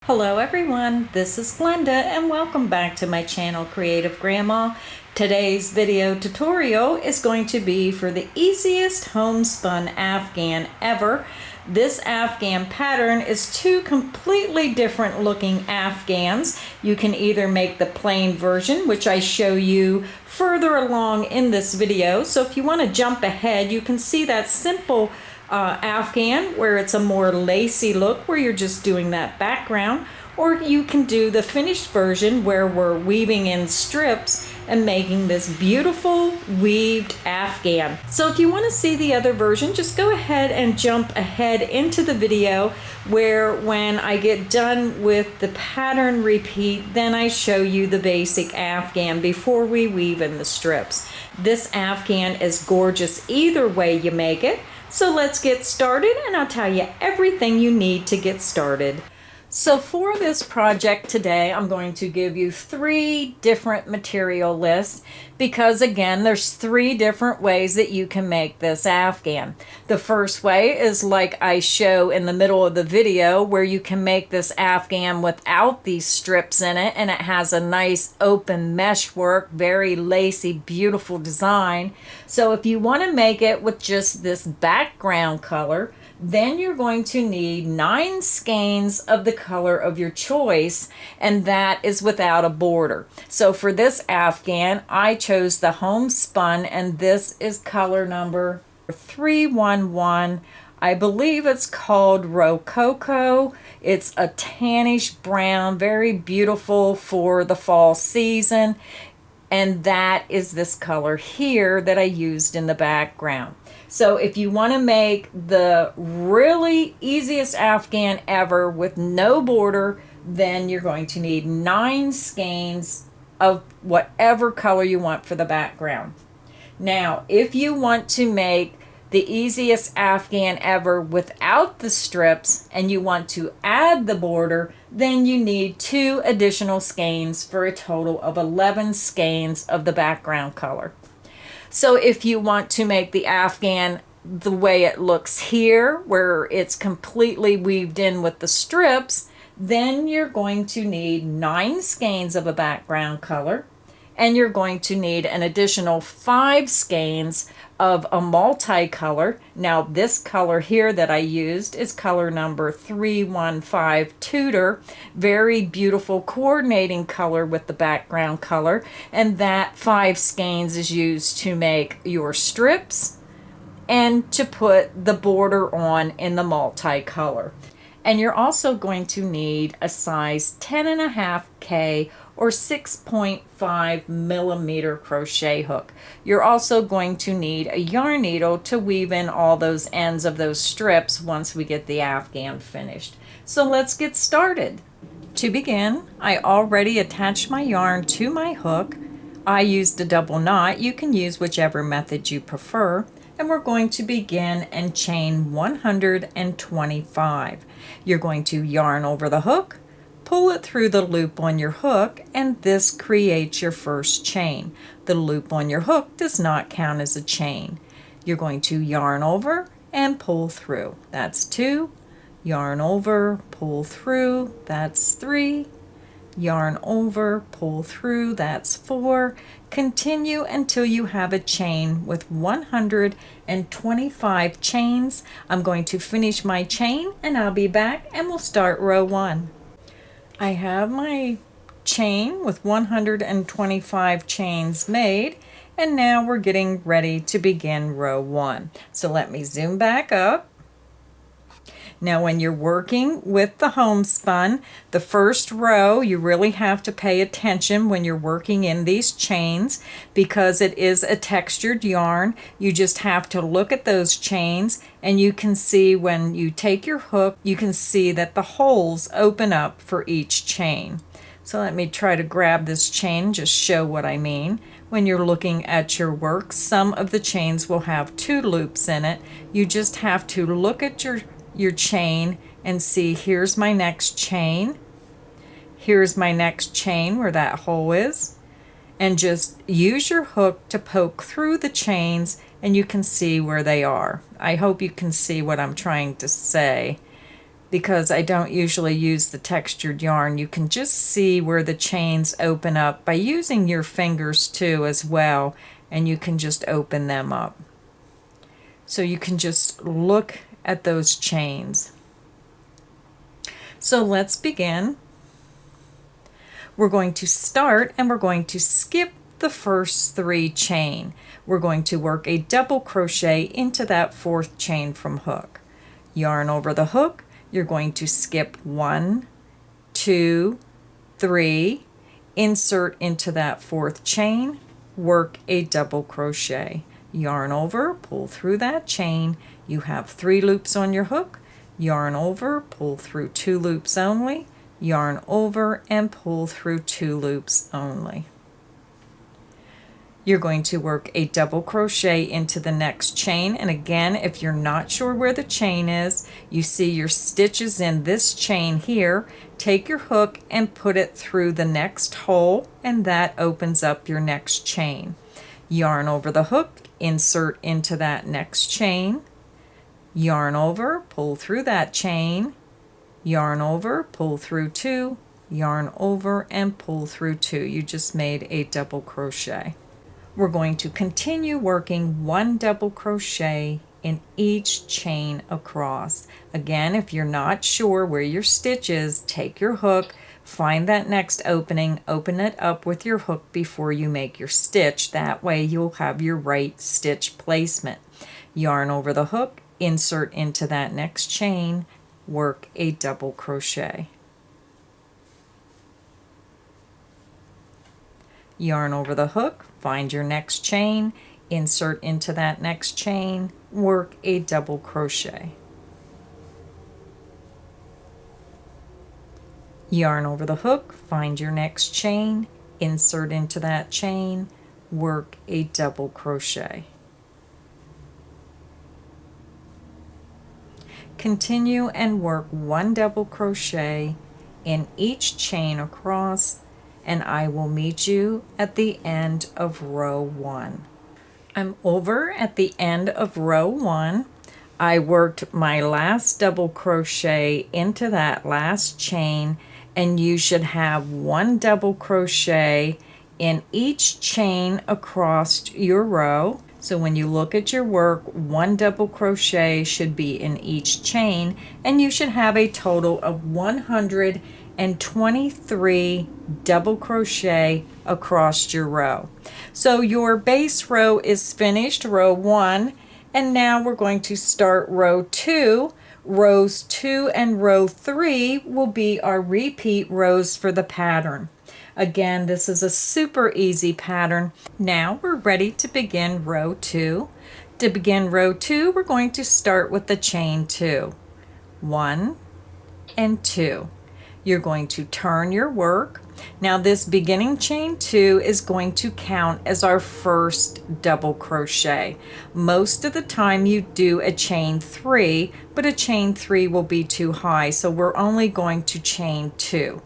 Hello everyone, this is Glenda and welcome back to my channel Creative Grandma. Today's video tutorial is going to be for the easiest homespun Afghan ever. This Afghan pattern is two completely different looking Afghans. You can either make the plain version, which I show you further along in this video. So if you want to jump ahead, you can see that simple Afghan where it's a more lacy look where you're just doing that background, or you can do the finished version where we're weaving in strips and making this beautiful weaved Afghan. So if you want to see the other version, just go ahead and jump ahead into the video where when I get done with the pattern repeat, then I show you the basic Afghan before we weave in the strips. This Afghan is gorgeous either way you make it. So let's get started and I'll tell you everything you need to get started. So for this project today, I'm going to give you 3 different material lists because again, there's 3 different ways that you can make this Afghan. The first way is like I show in the middle of the video where you can make this Afghan without these strips in it, and it has a nice open mesh work, very lacy, beautiful design. So if you want to make it with just this background color, then you're going to need 9 skeins of the color of your choice, and that is without a border. So for this Afghan, I chose the Homespun, and this is color number 311. I believe it's called Rococo. It's a tannish brown, very beautiful for the fall season, and that is this color here that I used in the background. So if you want to make the really easiest Afghan ever with no border, then you're going to need 9 skeins of whatever color you want for the background. Now, if you want to make the easiest Afghan ever without the strips and you want to add the border, then you need 2 additional skeins for a total of 11 skeins of the background color. So if you want to make the Afghan the way it looks here, where it's completely weaved in with the strips, then you're going to need 9 skeins of a background color, and you're going to need an additional 5 skeins of a multicolor. Now this color here that I used is color number 315 Tudor, very beautiful coordinating color with the background color, and that 5 skeins is used to make your strips and to put the border on in the multicolor. And you're also going to need a size 10.5K or 6.5 millimeter crochet hook. You're also going to need a yarn needle to weave in all those ends of those strips once we get the Afghan finished. So let's get started. To begin, I already attached my yarn to my hook. I used a double knot. You can use whichever method you prefer. And we're going to begin and chain 125. You're going to yarn over the hook, pull it through the loop on your hook, and this creates your first chain. The loop on your hook does not count as a chain. You're going to yarn over and pull through. That's 2. Yarn over, pull through. That's 3. Yarn over, pull through. That's 4. Continue until you have a chain with 125 chains. I'm going to finish my chain and I'll be back and we'll start row 1. I have my chain with 125 chains made, and now we're getting ready to begin row 1. So let me zoom back up. Now when you're working with the homespun, the first row you really have to pay attention when you're working in these chains because it is a textured yarn. You just have to look at those chains, and you can see when you take your hook, you can see that the holes open up for each chain. So let me try to grab this chain, just show what I mean. When you're looking at your work, some of the chains will have 2 loops in it. You just have to look at your chain and see, here's my next chain, here's my next chain where that hole is, and just use your hook to poke through the chains and you can see where they are. I hope you can see what I'm trying to say. because I don't usually use the textured yarn, you can just see where the chains open up by using your fingers too as well, and you can just open them up. So you can just look at those chains. So let's begin. We're going to start and we're going to skip the first 3 chain. We're going to work a double crochet into that 4th chain from hook. Yarn over the hook, you're going to skip 1, 2, 3, insert into that 4th chain, work a double crochet. Yarn over, pull through that chain. You have 3 loops on your hook. Yarn over, pull through 2 loops only. Yarn over and pull through 2 loops only. You're going to work a double crochet into the next chain, and again, if you're not sure where the chain is, you see your stitches in this chain here, take your hook and put it through the next hole, and that opens up your next chain. Yarn over the hook, insert into that next chain, yarn over, pull through that chain, yarn over, pull through 2, yarn over and pull through 2. You just made a double crochet. We're going to continue working 1 double crochet in each chain across. Again, if you're not sure where your stitch is, take your hook, find that next opening, open it up with your hook before you make your stitch. That way you'll have your right stitch placement. Yarn over the hook, insert into that next chain, work a double crochet. Yarn over the hook, find your next chain, insert into that next chain, work a double crochet. Yarn over the hook, find your next chain, insert into that chain, work a double crochet. Continue and work 1 double crochet in each chain across, and I will meet you at the end of row 1. I'm over at the end of row 1. I worked my last double crochet into that last chain, and you should have 1 double crochet in each chain across your row. So when you look at your work, 1 double crochet should be in each chain, and you should have a total of 123 double crochet across your row. So your base row is finished, row 1, and now we're going to start row 2. Rows 2 and row 3 will be our repeat rows for the pattern. Again, this is a super easy pattern. Now we're ready to begin row 2. To begin row 2, we're going to start with the chain 2. 1 and 2. You're going to turn your work. Now this beginning chain 2 is going to count as our first double crochet. Most of the time you do a chain 3, but a chain 3 will be too high, so we're only going to chain 2.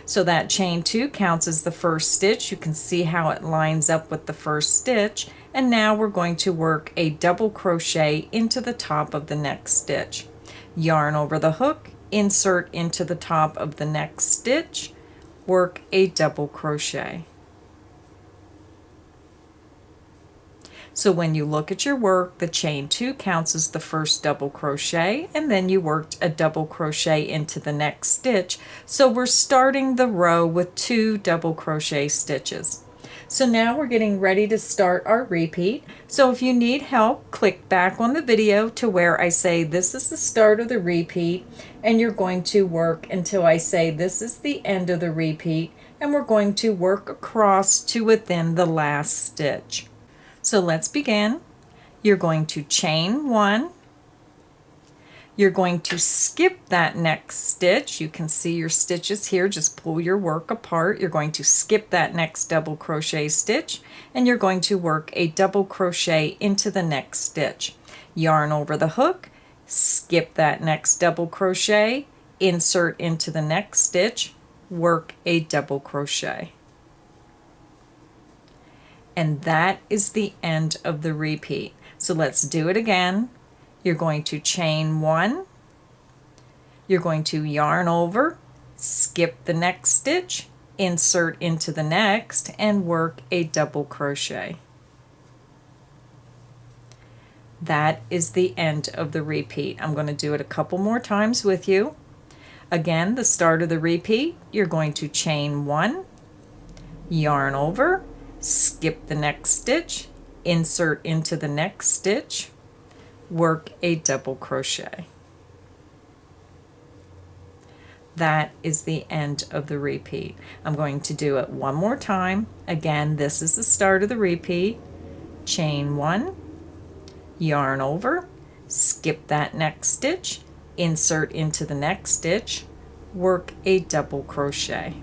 So that chain 2 counts as the first stitch. You can see how it lines up with the first stitch. And now we're going to work a double crochet into the top of the next stitch. Yarn over the hook, insert into the top of the next stitch, work a double crochet. So when you look at your work, the chain 2 counts as the first double crochet, and then you worked a double crochet into the next stitch. So we're starting the row with 2 double crochet stitches. So now we're getting ready to start our repeat. So if you need help, click back on the video to where I say this is the start of the repeat, and you're going to work until I say this is the end of the repeat, and we're going to work across to within the last stitch. So let's begin. You're going to chain 1. You're going to skip that next stitch. You can see your stitches here. Just pull your work apart. You're going to skip that next double crochet stitch, and you're going to work a double crochet into the next stitch. Yarn over the hook, skip that next double crochet, insert into the next stitch, work a double crochet. And that is the end of the repeat. So let's do it again. You're going to chain 1, You're going to yarn over, skip the next stitch, insert into the next, and work a double crochet. That is the end of the repeat. I'm going to do it a couple more times with you. Again, the start of the repeat, you're going to chain 1, yarn over, skip the next stitch, insert into the next stitch, work a double crochet. That is the end of the repeat. I'm going to do it one more time. Again, this is the start of the repeat. Chain 1, yarn over, skip that next stitch, insert into the next stitch, work a double crochet.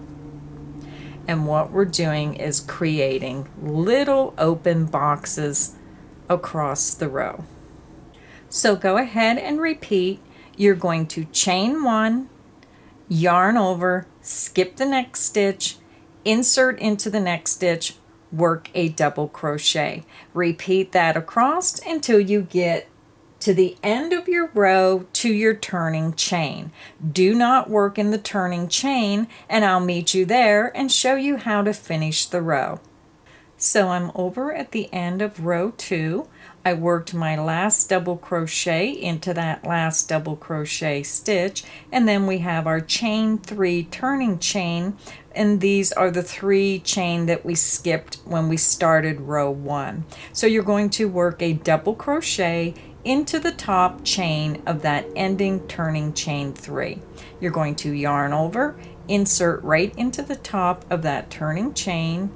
And what we're doing is creating little open boxes across the row. So go ahead and repeat. You're going to chain 1, yarn over, skip the next stitch, insert into the next stitch, work a double crochet. Repeat that across until you get to the end of your row to your turning chain. Do not work in the turning chain, and I'll meet you there and show you how to finish the row. So I'm over at the end of row 2. I worked my last double crochet into that last double crochet stitch, and then we have our chain 3 turning chain, and these are the 3 chain that we skipped when we started row 1. So you're going to work a double crochet into the top chain of that ending turning chain 3. You're going to yarn over, insert right into the top of that turning chain,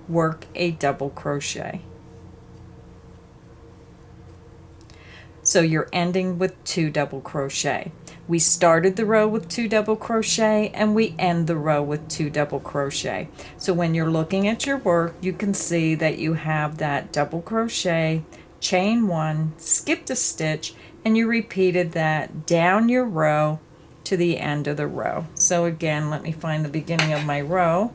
work a double crochet. So you're ending with 2 double crochet. We started the row with 2 double crochet and we end the row with 2 double crochet. So when you're looking at your work, you can see that you have that double crochet, chain 1, skipped a stitch, and you repeated that down your row to the end of the row. So again, let me find the beginning of my row.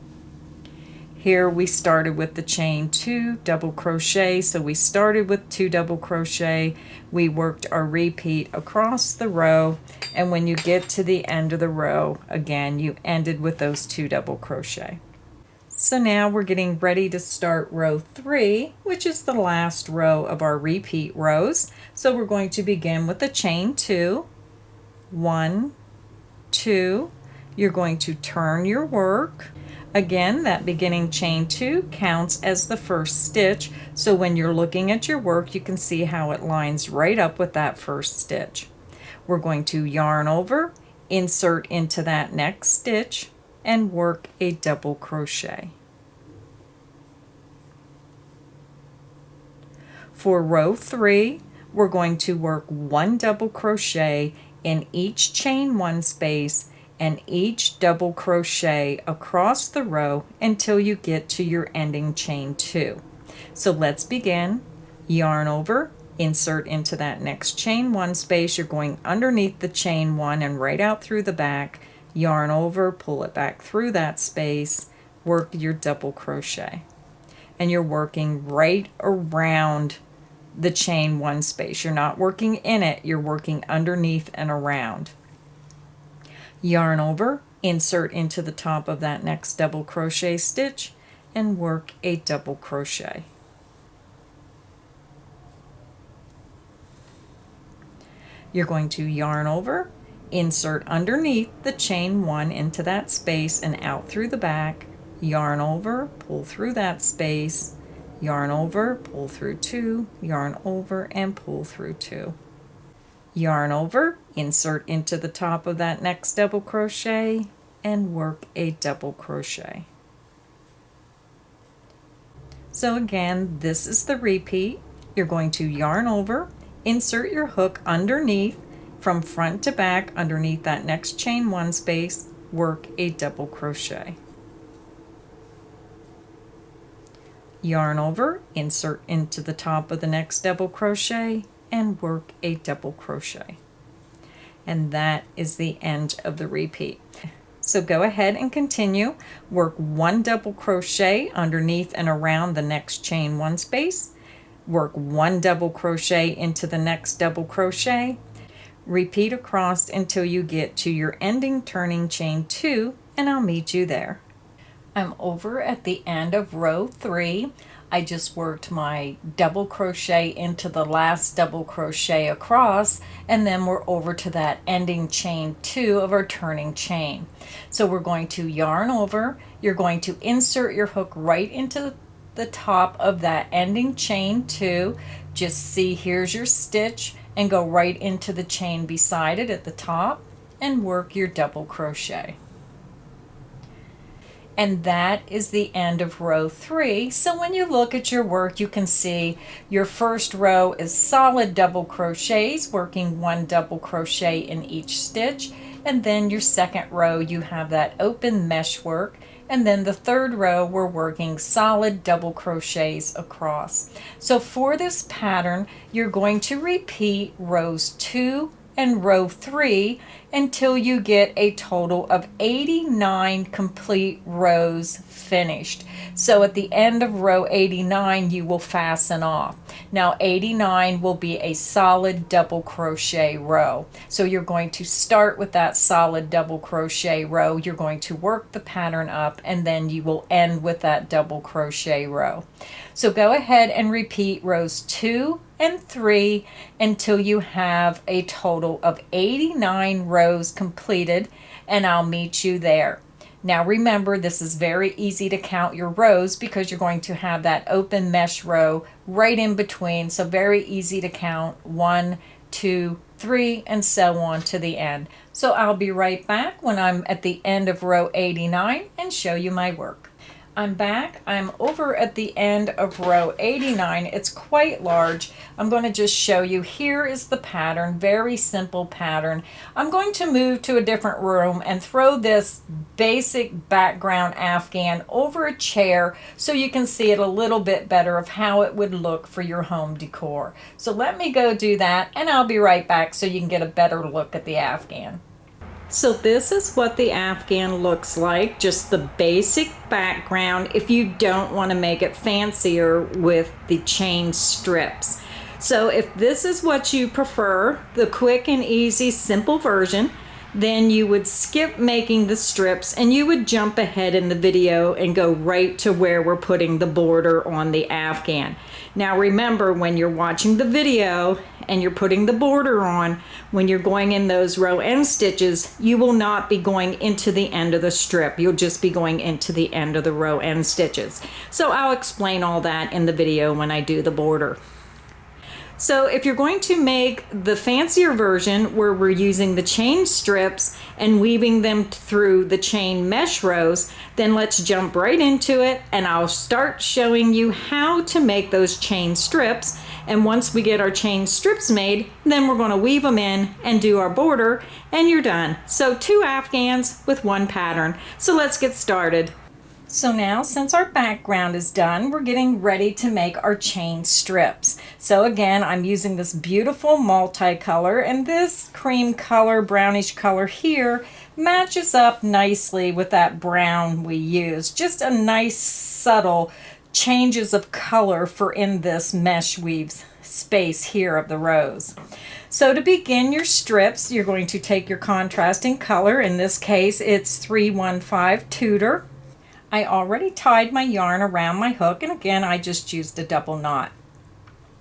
Here we started with the chain 2 double crochet, so we started with 2 double crochet, we worked our repeat across the row, and when you get to the end of the row, again, you ended with those 2 double crochet. So now we're getting ready to start row 3, which is the last row of our repeat rows. So we're going to begin with the chain 2, 1, 2, you're going to turn your work. Again, that beginning chain 2 counts as the first stitch, so when you're looking at your work, you can see how it lines right up with that first stitch. We're going to yarn over, insert into that next stitch, and work a double crochet. For row 3, we're going to work 1 double crochet in each chain 1 space and each double crochet across the row until you get to your ending chain 2. So let's begin. Yarn over, insert into that next chain 1 space. You're going underneath the chain 1 and right out through the back. Yarn over, pull it back through that space, work your double crochet. And you're working right around the chain 1 space. You're not working in it, you're working underneath and around. Yarn over, insert into the top of that next double crochet stitch, and work a double crochet. You're going to yarn over, insert underneath the chain 1 into that space and out through the back, yarn over, pull through that space, yarn over, pull through 2, yarn over, and pull through 2. Yarn over, insert into the top of that next double crochet, and work a double crochet. So again, this is the repeat. You're going to yarn over, insert your hook underneath from front to back underneath that next chain 1 space, work a double crochet. Yarn over, insert into the top of the next double crochet, and work a double crochet. And that is the end of the repeat. So go ahead and continue. Work 1 double crochet underneath and around the next chain 1 space. Work 1 double crochet into the next double crochet. Repeat across until you get to your ending turning chain 2, and I'll meet you there. I'm over at the end of row 3. I just worked my double crochet into the last double crochet across, and then we're over to that ending chain 2 of our turning chain. So we're going to yarn over. You're going to insert your hook right into the top of that ending chain 2. Just see, here's your stitch, and go right into the chain beside it at the top and work your double crochet. And that is the end of row 3. So when you look at your work, you can see your first row is solid double crochets, working 1 double crochet in each stitch. And then your second row, you have that open mesh work. And then the third row, we're working solid double crochets across. So for this pattern, you're going to repeat rows 2 and row 3 until you get a total of 89 complete rows finished. So at the end of row 89, you will fasten off. Now 89 will be a solid double crochet row. So you're going to start with that solid double crochet row. You're going to work the pattern up, and then you will end with that double crochet row. So go ahead and repeat rows 2 and 3 until you have a total of 89 rows completed, and I'll meet you there. Now remember, this is very easy to count your rows because you're going to have that open mesh row right in between, so very easy to count 1, 2, 3, and so on to the end. So I'll be right back when I'm at the end of row 89 and show you my work. I'm back. I'm over at the end of row 89. It's quite large. I'm going to just show you. Here is the pattern, very simple pattern. I'm going to move to a different room and throw this basic background Afghan over a chair so you can see it a little bit better of how it would look for your home decor. So let me go do that, and I'll be right back so you can get a better look at the Afghan. So this is what the Afghan looks like, just the basic background if you don't want to make it fancier with the chain strips. So if this is what you prefer, the quick and easy simple version, then you would skip making the strips and you would jump ahead in the video and go right to where we're putting the border on the Afghan. Now remember, when you're watching the video and you're putting the border on, when you're going in those row end stitches, you will not be going into the end of the strip. You'll just be going into the end of the row end stitches. So I'll explain all that in the video when I do the border. So if you're going to make the fancier version where we're using the chain strips and weaving them through the chain mesh rows, then let's jump right into it, and I'll start showing you how to make those chain strips. And once we get our chain strips made, then we're going to weave them in and do our border, and you're done. So 2 Afghans with 1 pattern. So let's get started. So now, since our background is done, we're getting ready to make our chain strips. So again, I'm using this beautiful multicolor, and this cream color, brownish color here matches up nicely with that brown we used. Just a nice subtle changes of color for in this mesh weave space here of the rows. So to begin your strips, you're going to take your contrasting color. In this case, it's 315 Tudor. I already tied my yarn around my hook, and again I just used a double knot.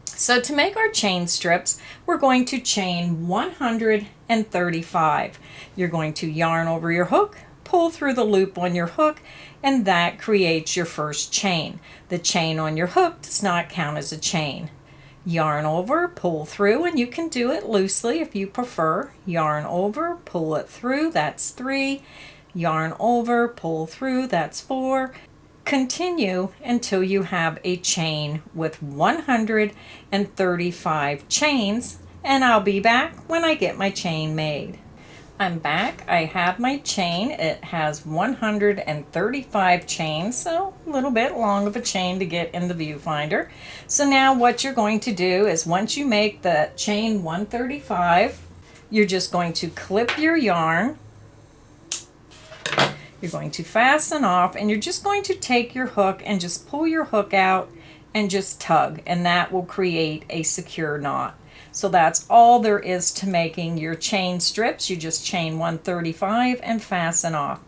So to make our chain strips, we're going to chain 135. You're going to yarn over your hook, pull through the loop on your hook, and that creates your first chain. The chain on your hook does not count as a chain. Yarn over, pull through, and you can do it loosely if you prefer. Yarn over, pull it through, that's 3. Yarn over, pull through, that's 4. Continue until you have a chain with 135 chains, and I'll be back when I get my chain made. I'm back. I have my chain. It has 135 chains, so a little bit long of a chain to get in the viewfinder. So now what you're going to do is, once you make the chain 135, you're just going to clip your yarn. You're going to fasten off, and you're just going to take your hook and just pull your hook out and just tug, and that will create a secure knot. So that's all there is to making your chain strips. You just chain 135 and fasten off.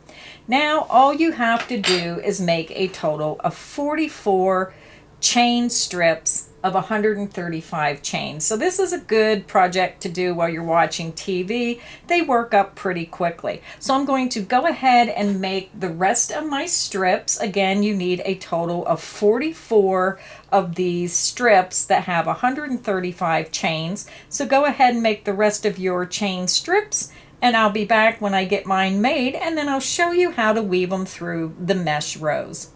Now all you have to do is make a total of 44 chain strips of 135 chains. So this is a good project to do while you're watching TV. They work up pretty quickly. So I'm going to go ahead and make the rest of my strips. Again, you need a total of 44 of these strips that have 135 chains. So go ahead and make the rest of your chain strips, and I'll be back when I get mine made, and then I'll show you how to weave them through the mesh rows.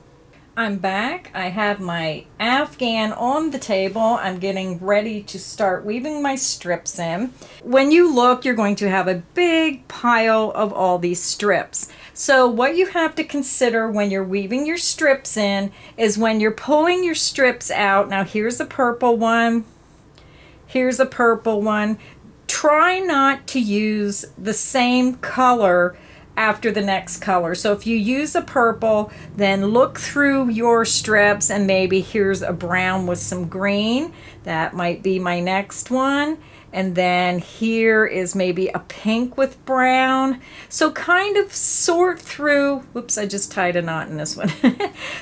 I'm back. I have my Afghan on the table. I'm getting ready to start weaving my strips in. When you look, you're going to have a big pile of all these strips. So what you have to consider when you're weaving your strips in is when you're pulling your strips out. Now here's a purple one. Here's a purple one. Try not to use the same color after the next color. So if you use a purple, then look through your strips and maybe here's a brown with some green. That might be my next one. And then here is maybe a pink with brown. So kind of sort through, whoops, I just tied a knot in this one.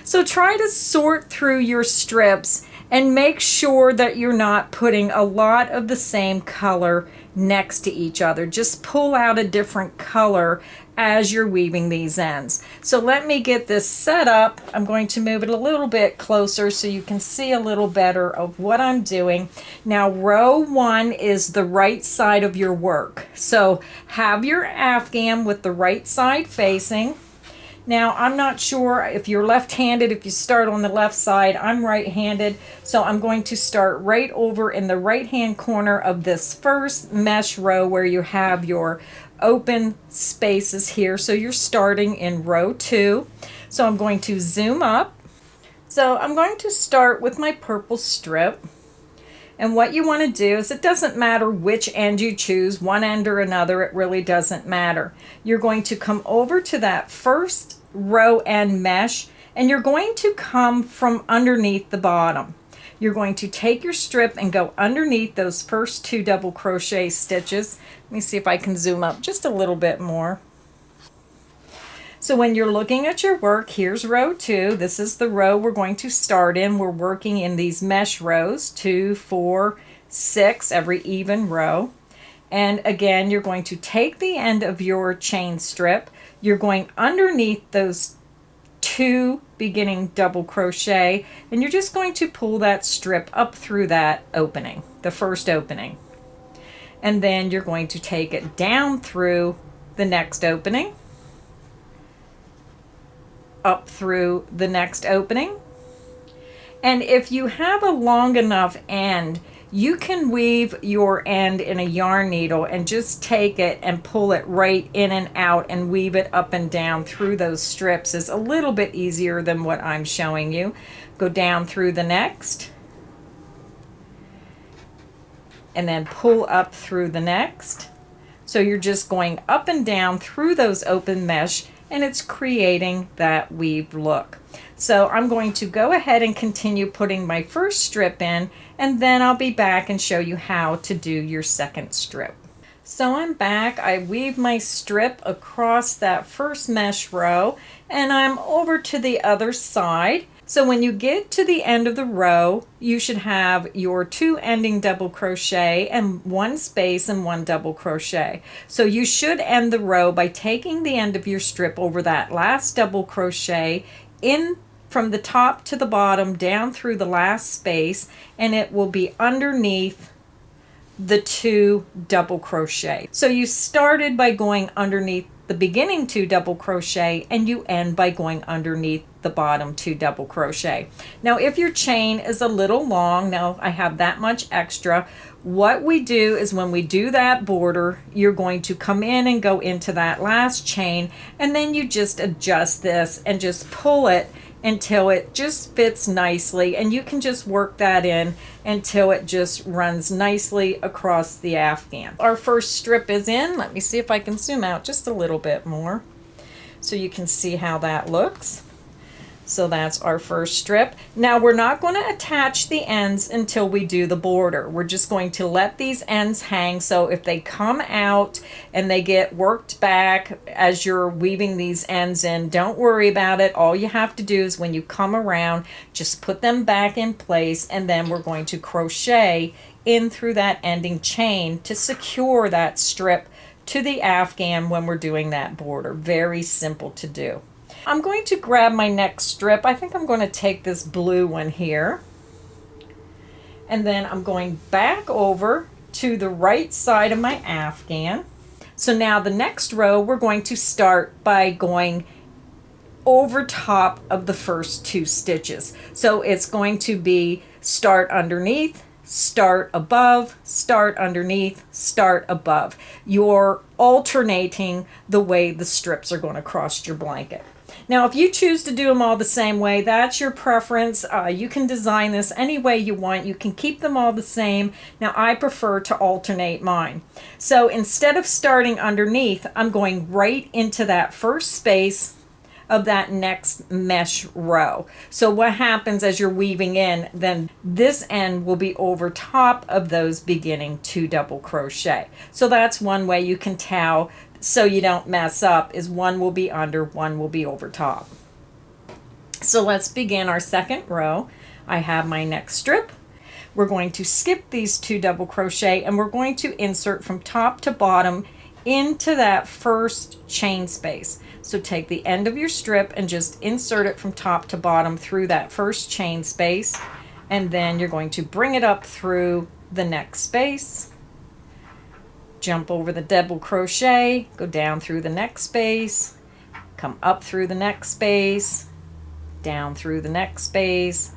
So try to sort through your strips and make sure that you're not putting a lot of the same color next to each other. Just pull out a different color as you're weaving these ends. So let me get this set up. I'm going to move it a little bit closer so you can see a little better of what I'm doing. Now row 1 is the right side of your work. So have your Afghan with the right side facing. Now, I'm not sure if you're left-handed, if you start on the left side. I'm right-handed, so I'm going to start right over in the right-hand corner of this first mesh row where you have your open spaces here. So you're starting in row 2. So I'm going to zoom up. So I'm going to start with my purple strip. And what you want to do is, it doesn't matter which end you choose, one end or another, it really doesn't matter. You're going to come over to that first row end mesh, and you're going to come from underneath the bottom. You're going to take your strip and go underneath those first 2 double crochet stitches. Let me see if I can zoom up just a little bit more. So when you're looking at your work, here's row 2. This is the row we're going to start in. We're working in these mesh rows, 2, 4, 6, every even row. And again, you're going to take the end of your chain strip. You're going underneath those 2 beginning double crochet, and you're just going to pull that strip up through that opening, the first opening. And then you're going to take it down through the next opening, up through the next opening. And if you have a long enough end, you can weave your end in a yarn needle and just take it and pull it right in and out and weave it up and down through those strips. Is a little bit easier than what I'm showing you. Go down through the next, and then pull up through the next. So you're just going up and down through those open mesh, and it's creating that weave look. So I'm going to go ahead and continue putting my first strip in, and then I'll be back and show you how to do your second strip. So I'm back. I weave my strip across that first mesh row, and I'm over to the other side. So when you get to the end of the row, you should have your 2 ending double crochet and 1 space and 1 double crochet. So you should end the row by taking the end of your strip over that last double crochet in from the top to the bottom down through the last space, and it will be underneath the 2 double crochet. So you started by going underneath the beginning 2 double crochet, and you end by going underneath the bottom 2 double crochet. Now if your chain is a little long, now I have that much extra, what we do is when we do that border, you're going to come in and go into that last chain, and then you just adjust this and just pull it until it just fits nicely, and you can just work that in until it just runs nicely across the Afghan. Our first strip is in. Let me see if I can zoom out just a little bit more so you can see how that looks. So that's our first strip. Now we're not going to attach the ends until we do the border. We're just going to let these ends hang, so if they come out and they get worked back as you're weaving these ends in, don't worry about it. All you have to do is when you come around, just put them back in place, and then we're going to crochet in through that ending chain to secure that strip to the Afghan when we're doing that border. Very simple to do. I'm going to grab my next strip. I think I'm going to take this blue one here. And then I'm going back over to the right side of my Afghan. So now the next row, we're going to start by going over top of the first 2 stitches. So it's going to be start underneath, start above, start underneath, start above. You're alternating the way the strips are going to cross your blanket. Now, if you choose to do them all the same way, that's your preference. You can design this any way you want. You can keep them all the same. Now, I prefer to alternate mine. So instead of starting underneath, I'm going right into that first space of that next mesh row. So what happens as you're weaving in, then this end will be over top of those beginning 2 double crochet. So that's one way you can tell, so you don't mess up, is one will be under, one will be over top. So let's begin our second row. I have my next strip. We're going to skip these 2 double crochet, and we're going to insert from top to bottom into that first chain space. So take the end of your strip and just insert it from top to bottom through that first chain space, and then you're going to bring it up through the next space, jump over the double crochet, go down through the next space, come up through the next space, down through the next space,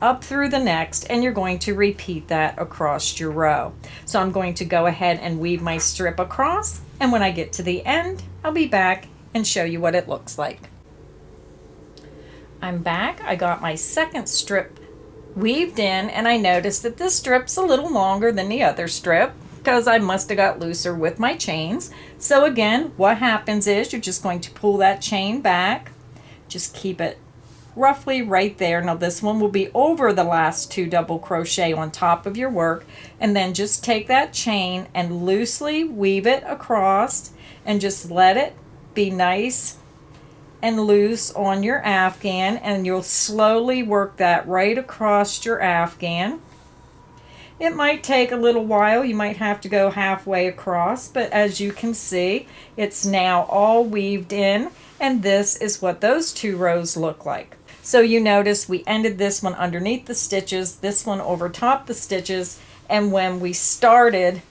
up through the next, and you're going to repeat that across your row. So I'm going to go ahead and weave my strip across, and when I get to the end, I'll be back and show you what it looks like. I'm back. I got my second strip weaved in, and I noticed that this strip's a little longer than the other strip because I must have got looser with my chains. So again, what happens is you're just going to pull that chain back, just keep it roughly right there. Now this one will be over the last 2 double crochet on top of your work, and then just take that chain and loosely weave it across and just let it be nice and loose on your Afghan, and you'll slowly work that right across your Afghan. It might take a little while. You might have to go halfway across, but as you can see, it's now all weaved in, and this is what those 2 rows look like. So you notice we ended this one underneath the stitches, this one over top the stitches, and when we started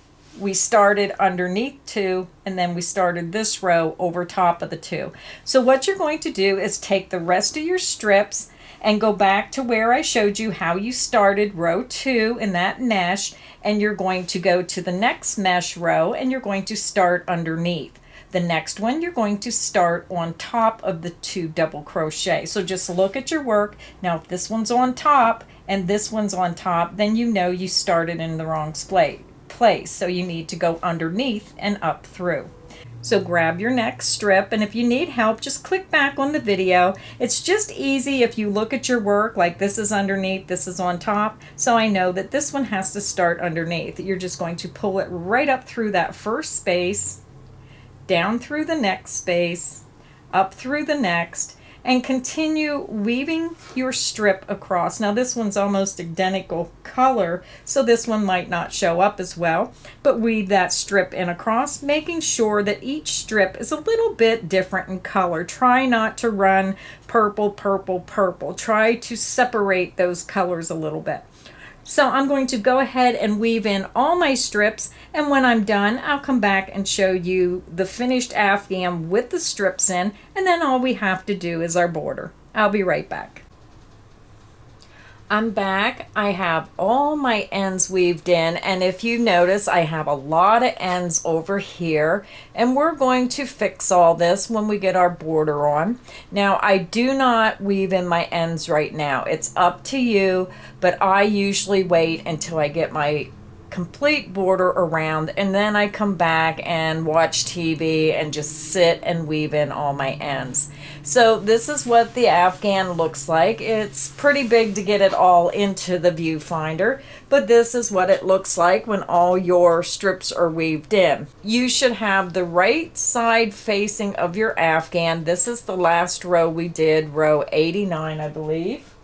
underneath 2, and then we started this row over top of the 2. So what you're going to do is take the rest of your strips and go back to where I showed you how you started row 2 in that mesh, and you're going to go to the next mesh row and you're going to start underneath. The next one you're going to start on top of the 2 double crochet. So just look at your work. Now if this one's on top and this one's on top, then you know you started in the wrong place. So you need to go underneath and up through. So grab your next strip, and if you need help, just click back on the video. It's just easy if you look at your work, like this is underneath, this is on top, so I know that this one has to start underneath. You're just going to pull it right up through that first space, down through the next space, up through the next, and continue weaving your strip across. Now this one's almost identical color, so this one might not show up as well, but weave that strip in across, making sure that each strip is a little bit different in color. Try not to run purple, purple, purple. Try to separate those colors a little bit. So I'm going to go ahead and weave in all my strips, and when I'm done, I'll come back and show you the finished Afghan with the strips in, and then all we have to do is our border. I'll be right back. I'm back. I have all my ends weaved in, and if you notice, I have a lot of ends over here, and we're going to fix all this when we get our border on. Now, I do not weave in my ends right now. It's up to you, but I usually wait until I get my complete border around, and then I come back and watch TV and just sit and weave in all my ends. So this is what the Afghan looks like. It's pretty big to get it all into the viewfinder, but this is what it looks like when all your strips are weaved in. You should have the right side facing of your Afghan. This is the last row we did, row 89, I believe.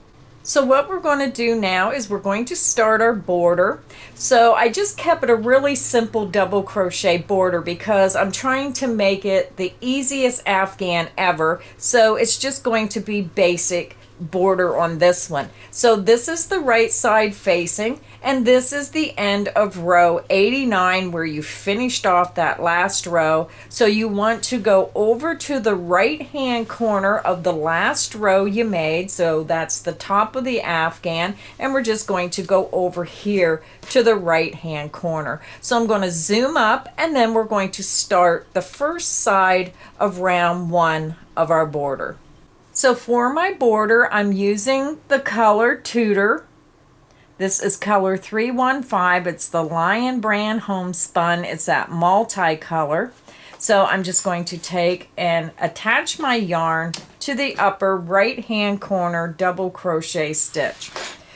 So what we're going to do now is we're going to start our border. So I just kept it a really simple double crochet border because I'm trying to make it the easiest Afghan ever. So it's just going to be basic border on this one. So this is the right side facing, and this is the end of row 89 where you finished off that last row. So you want to go over to the right hand corner of the last row you made. So that's the top of the Afghan, and we're just going to go over here to the right hand corner. So I'm going to zoom up, and then we're going to start the first side of round 1 of our border. So for my border, I'm using the color Tudor. This is color 315. It's the Lion Brand Homespun. It's that multicolor. So I'm just going to take and attach my yarn to the upper right hand corner double crochet stitch.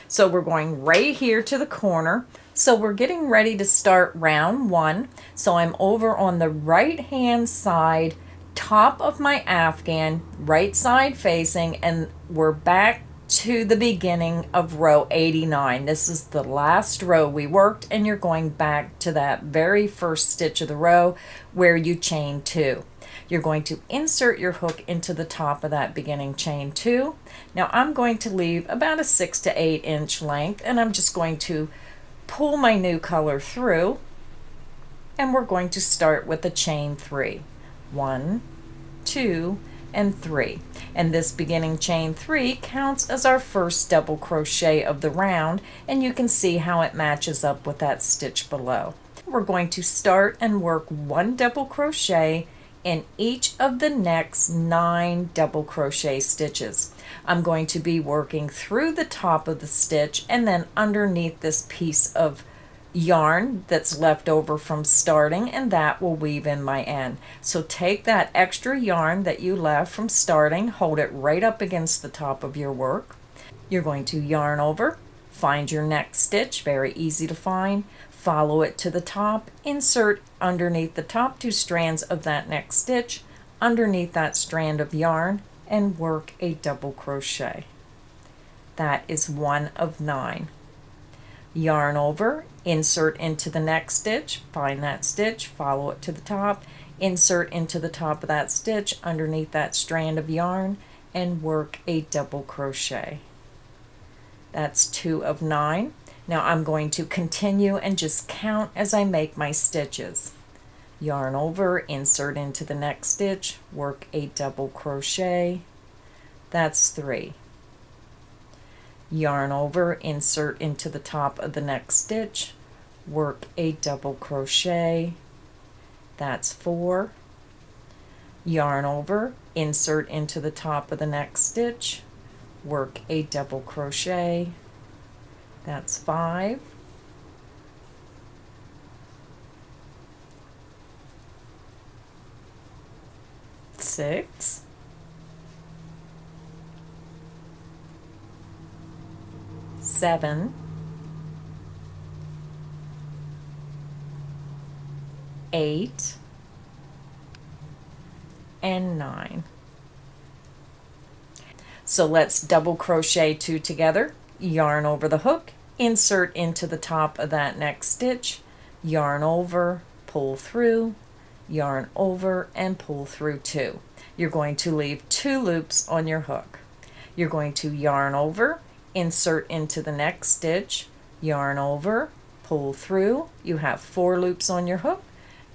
So we're going right here to the corner. So we're getting ready to start round 1. So I'm over on the right hand side, top of my Afghan, right side facing, and we're back to the beginning of row 89. This is the last row we worked, and you're going back to that very first stitch of the row where you chain 2. You're going to insert your hook into the top of that beginning chain 2. Now I'm going to leave about a 6 to 8 inch length, and I'm just going to pull my new color through, and we're going to start with a chain 3. 1, 2, and 3. And this beginning chain 3 counts as our first double crochet of the round, and you can see how it matches up with that stitch below. We're going to start and work 1 double crochet in each of the next 9 double crochet stitches. I'm going to be working through the top of the stitch and then underneath this piece of yarn that's left over from starting, and that will weave in my end. So take that extra yarn that you left from starting, hold it right up against the top of your work. You're going to yarn over, find your next stitch, very easy to find, follow it to the top, insert underneath the top 2 strands of that next stitch, underneath that strand of yarn, and work a double crochet. That is 1 of 9. Yarn over, insert into the next stitch, find that stitch, follow it to the top, insert into the top of that stitch underneath that strand of yarn, and work a double crochet. That's 2 of 9. Now I'm going to continue and just count as I make my stitches. Yarn over, insert into the next stitch, work a double crochet. That's 3. Yarn over, insert into the top of the next stitch, work a double crochet. That's 4. Yarn over, insert into the top of the next stitch, work a double crochet. That's 5. 6. 7. 8. And 9. So let's double crochet 2 together, yarn over the hook, insert into the top of that next stitch, yarn over, pull through, yarn over, and pull through 2. You're going to leave 2 loops on your hook. You're going to yarn over, insert into the next stitch, yarn over, pull through. You have 4 loops on your hook,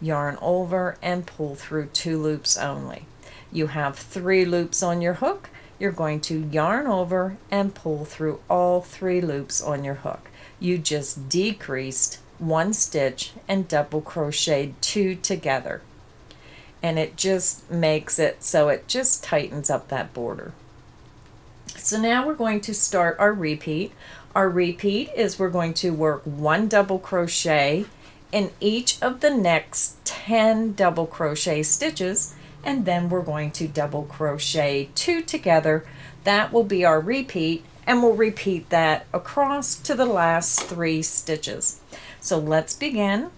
yarn over, and pull through 2 loops only. You have 3 loops on your hook. You're going to yarn over and pull through all 3 loops on your hook. You just decreased 1 stitch and double crocheted 2 together. And it just makes it so it just tightens up that border. So now we're going to start our repeat. Our repeat is we're going to work 1 double crochet in each of the next 10 double crochet stitches, and then we're going to double crochet 2 together. That will be our repeat, and we'll repeat that across to the last 3 stitches. So let's begin.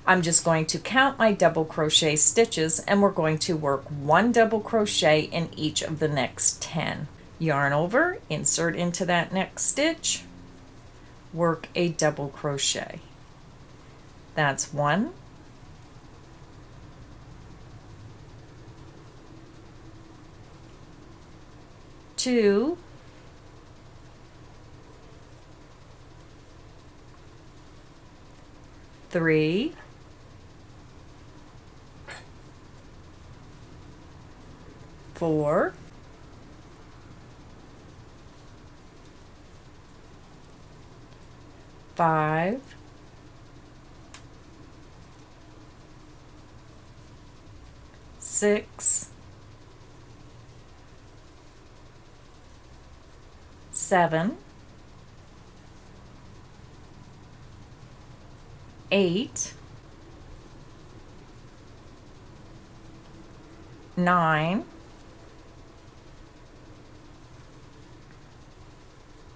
I'm just going to count my double crochet stitches, and we're going to work 1 double crochet in each of the next 10. Yarn over, insert into that next stitch, work a double crochet. That's 1, 2, 3, 4, 5, 6, 7, 8, 9,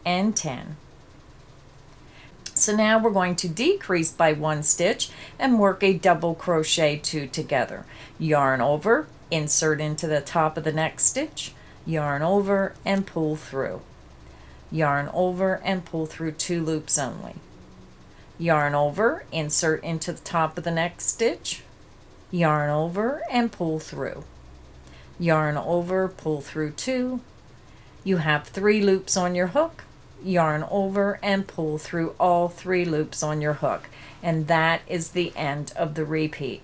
and 10. So now we're going to decrease by 1 stitch and work a double crochet 2 together. Yarn over, insert into the top of the next stitch, yarn over and pull through. Yarn over and pull through 2 loops only. Yarn over, insert into the top of the next stitch, yarn over and pull through. Yarn over, pull through 2. You have 3 loops on your hook. Yarn over and pull through all 3 loops on your hook, and that is the end of the repeat.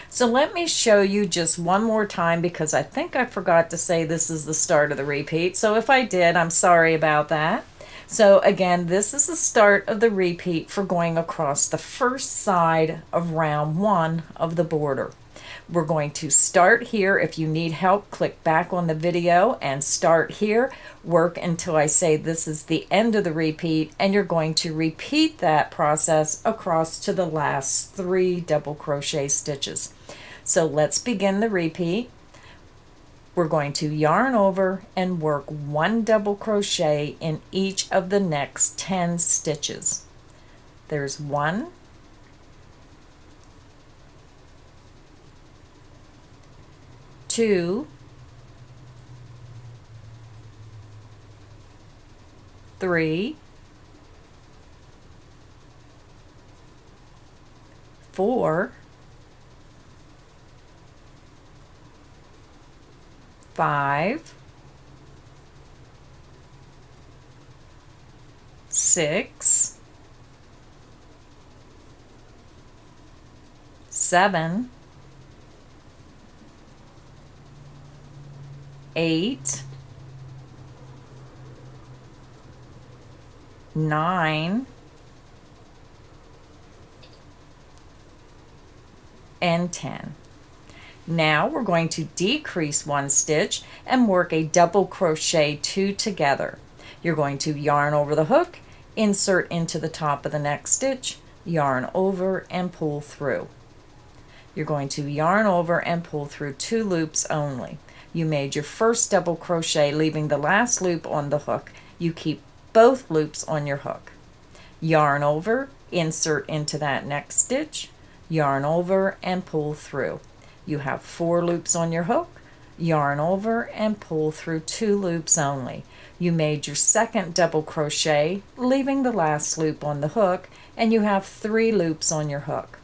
So let me show you just one more time, because I think I forgot to say this is the start of the repeat. So if I did, I'm sorry about that. So again, this is the start of the repeat for going across the first side of round 1 of the border. We're going to start here. If you need help, click back on the video and start here. Work until I say this is the end of the repeat, and you're going to repeat that process across to the last 3 double crochet stitches. So let's begin the repeat. We're going to yarn over and work 1 double crochet in each of the next 10 stitches. There's 1, 2, 3, 4, 5, 6, 7, 8, 9, and 10. Now we're going to decrease 1 stitch and work a double crochet 2 together. You're going to yarn over the hook, insert into the top of the next stitch, yarn over and pull through. You're going to yarn over and pull through 2 loops only. You made your first double crochet, leaving the last loop on the hook. You keep both loops on your hook. Yarn over, insert into that next stitch, yarn over and pull through. You have 4 loops on your hook. Yarn over and pull through 2 loops only. You made your second double crochet, leaving the last loop on the hook, and you have 3 loops on your hook.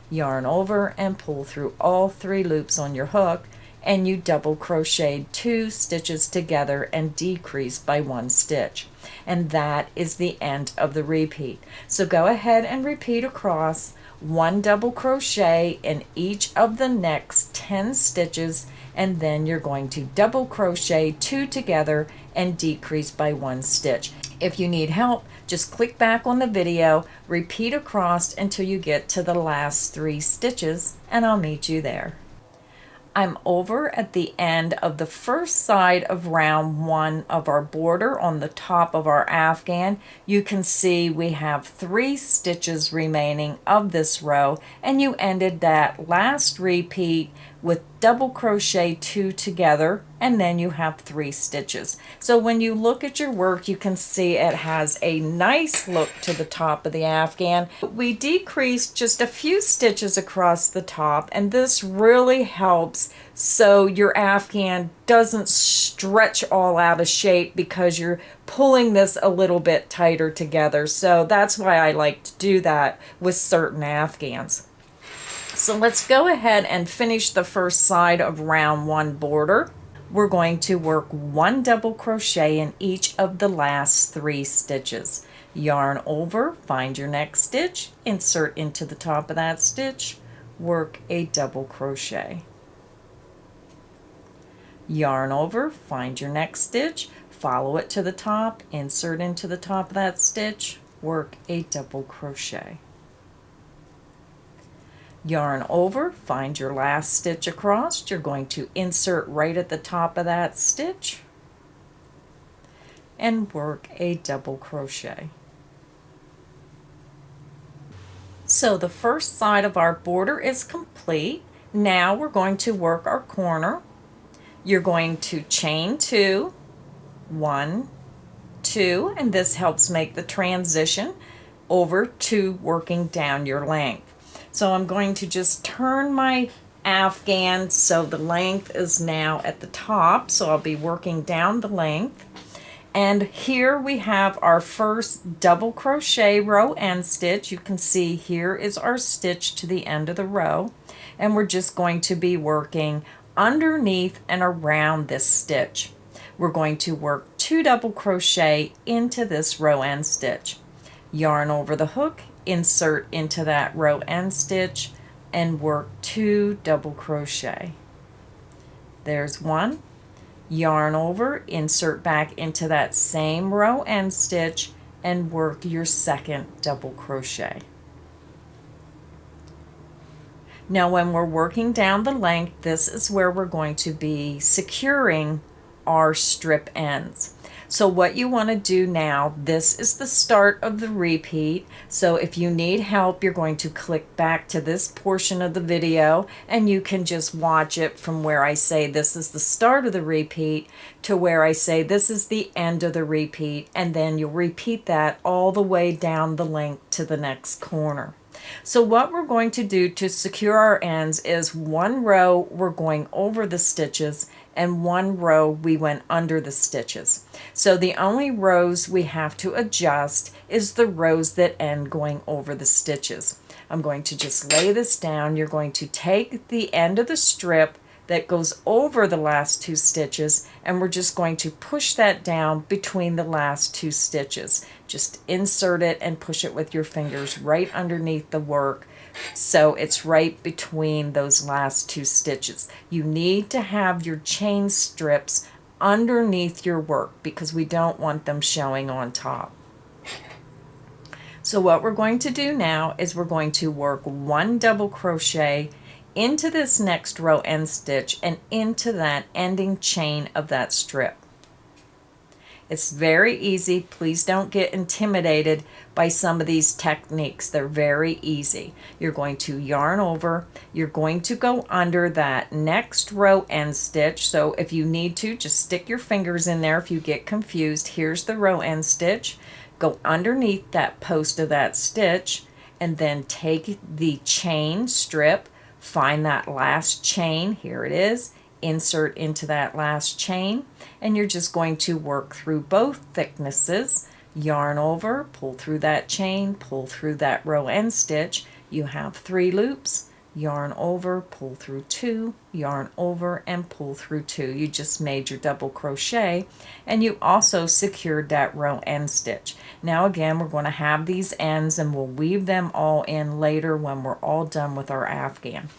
Yarn over and pull through all 3 loops on your hook, and you double crocheted 2 stitches together and decreased by 1 stitch. And that is the end of the repeat. So go ahead and repeat across 1 double crochet in each of the next 10 stitches, and then you're going to double crochet 2 together and decrease by 1 stitch. If you need help, just click back on the video, repeat across until you get to the last 3 stitches, and I'll meet you there. I'm over at the end of the first side of round 1 of our border on the top of our afghan. You can see we have 3 stitches remaining of this row, and you ended that last repeat with double crochet 2 together, and then you have 3 stitches. So when you look at your work, you can see it has a nice look to the top of the afghan. We decreased just a few stitches across the top, and this really helps so your afghan doesn't stretch all out of shape because you're pulling this a little bit tighter together. So that's why I like to do that with certain afghans. So let's go ahead and finish the first side of round 1 border. We're going to work 1 double crochet in each of the last 3 stitches. Yarn over, find your next stitch, insert into the top of that stitch, work a double crochet. Yarn over, find your next stitch, follow it to the top, insert into the top of that stitch, work a double crochet. Yarn over, find your last stitch across. You're going to insert right at the top of that stitch and work a double crochet. So the first side of our border is complete. Now we're going to work our corner. You're going to chain 2, 1, 2, and this helps make the transition over to working down your length. So I'm going to just turn my afghan so the length is now at the top, so I'll be working down the length. And here we have our first double crochet row end stitch. You can see here is our stitch to the end of the row, and we're just going to be working underneath and around this stitch. We're going to work 2 double crochet into this row end stitch. Yarn over the hook, insert into that row end stitch, and work 2 double crochet. There's 1. Yarn over, insert back into that same row end stitch, and work your second double crochet. Now when we're working down the length, this is where we're going to be securing our strip ends. So what you want to do now, this is the start of the repeat. So if you need help, you're going to click back to this portion of the video and you can just watch it from where I say this is the start of the repeat to where I say this is the end of the repeat, and then you'll repeat that all the way down the length to the next corner. So what we're going to do to secure our ends is 1 row we're going over the stitches and 1 row we went under the stitches. So the only rows we have to adjust is the rows that end going over the stitches. I'm going to just lay this down. You're going to take the end of the strip that goes over the last 2 stitches, and we're just going to push that down between the last 2 stitches. Just insert it and push it with your fingers right underneath the work so it's right between those last 2 stitches. You need to have your chain strips underneath your work because we don't want them showing on top. So what we're going to do now is we're going to work 1 double crochet into this next row end stitch and into that ending chain of that strip. It's very easy. Please don't get intimidated by some of these techniques. They're very easy. You're going to yarn over. You're going to go under that next row end stitch. So if you need to, just stick your fingers in there if you get confused. Here's the row end stitch. Go underneath that post of that stitch and then take the chain strip. Find that last chain, here it is, insert into that last chain, and you're just going to work through both thicknesses, yarn over, pull through that chain, pull through that row end stitch. You have 3 loops, yarn over, pull through 2, yarn over, and pull through 2. You just made your double crochet, and you also secured that row end stitch. Now again, we're going to have these ends and we'll weave them all in later when we're all done with our afghan.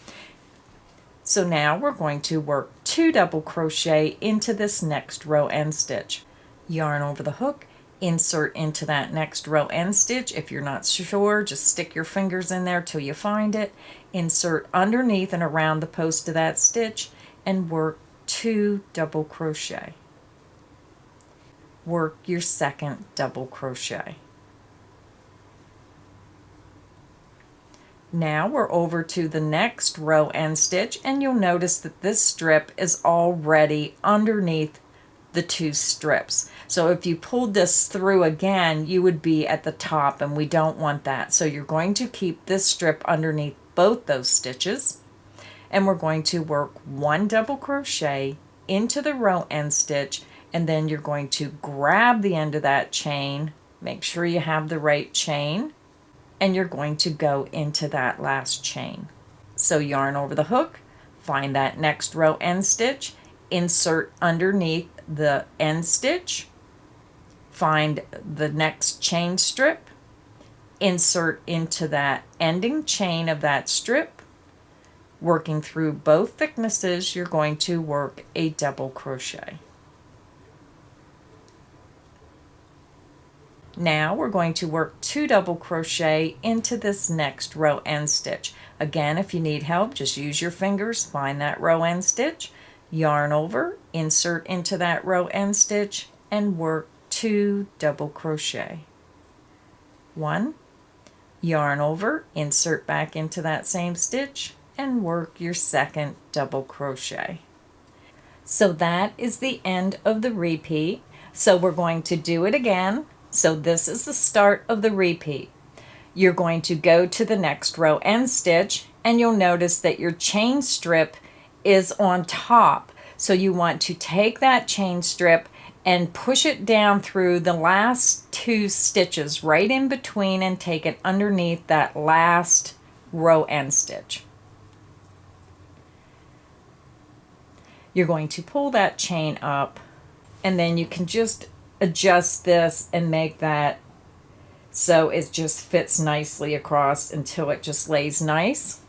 So now we're going to work 2 double crochet into this next row end stitch. Yarn over the hook, insert into that next row end stitch. If you're not sure, just stick your fingers in there till you find it. Insert underneath and around the post of that stitch, and work 2 double crochet. Work your second double crochet. Now we're over to the next row end stitch, and you'll notice that this strip is already underneath the 2 strips. So if you pulled this through again, you would be at the top, and we don't want that. So you're going to keep this strip underneath both those stitches, and we're going to work 1 double crochet into the row end stitch, and then you're going to grab the end of that chain, make sure you have the right chain, and you're going to go into that last chain. So yarn over the hook, find that next row end stitch, insert underneath the end stitch, find the next chain strip, insert into that ending chain of that strip. Working through both thicknesses, you're going to work a double crochet. Now we're going to work 2 double crochet into this next row end stitch. Again, if you need help, just use your fingers, find that row end stitch, yarn over, insert into that row end stitch, and work 2 double crochet. 1, yarn over, insert back into that same stitch, and work your second double crochet. So that is the end of the repeat. So we're going to do it again. So this is the start of the repeat. You're going to go to the next row end stitch, and you'll notice that your chain strip is on top. So you want to take that chain strip and push it down through the last 2 stitches right in between and take it underneath that last row end stitch. You're going to pull that chain up, and then you can just adjust this and make that so it just fits nicely across until it just lays nice.